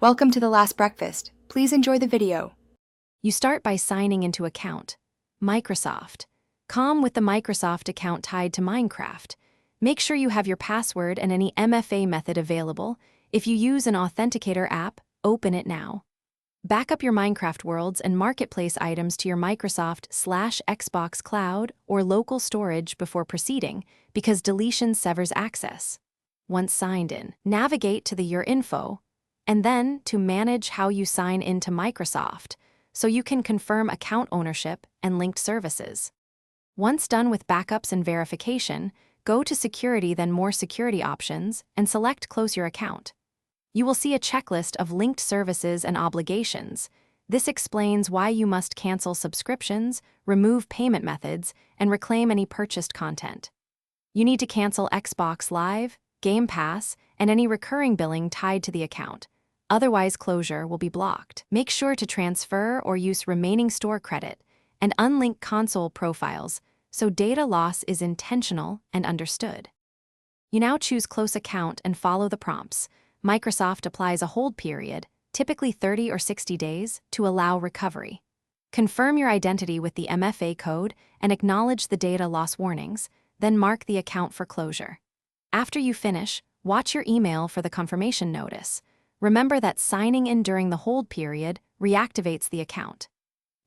Welcome to The Last Breakfast. Please enjoy the video. You start by signing into account. Microsoft. Com with the Microsoft account tied to Minecraft. Make sure you have your password and any MFA method available. If you use an authenticator app, open it now. Back up your Minecraft worlds and marketplace items to your Microsoft/Xbox Cloud or local storage before proceeding, because deletion severs access. Once signed in, navigate to the Your Info, and then to manage how you sign into Microsoft, so you can confirm account ownership and linked services. Once done with backups and verification, go to Security, then More Security Options, and select Close Your Account. You will see a checklist of linked services and obligations. This explains why you must cancel subscriptions, remove payment methods, and reclaim any purchased content. You need to cancel Xbox Live, Game Pass, and any recurring billing tied to the account. Otherwise, closure will be blocked. Make sure to transfer or use remaining store credit and unlink console profiles so data loss is intentional and understood. You now choose Close Account and follow the prompts. Microsoft applies a hold period, typically 30 or 60 days, to allow recovery. Confirm your identity with the MFA code and acknowledge the data loss warnings, then mark the account for closure. After you finish, watch your email for the confirmation notice. Remember that signing in during the hold period reactivates the account.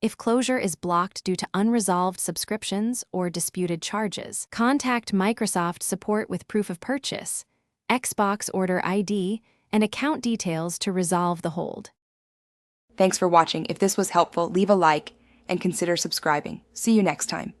If closure is blocked due to unresolved subscriptions or disputed charges, contact Microsoft support with proof of purchase, Xbox order ID, and account details to resolve the hold. Thanks for watching. If this was helpful, leave a like and consider subscribing. See you next time.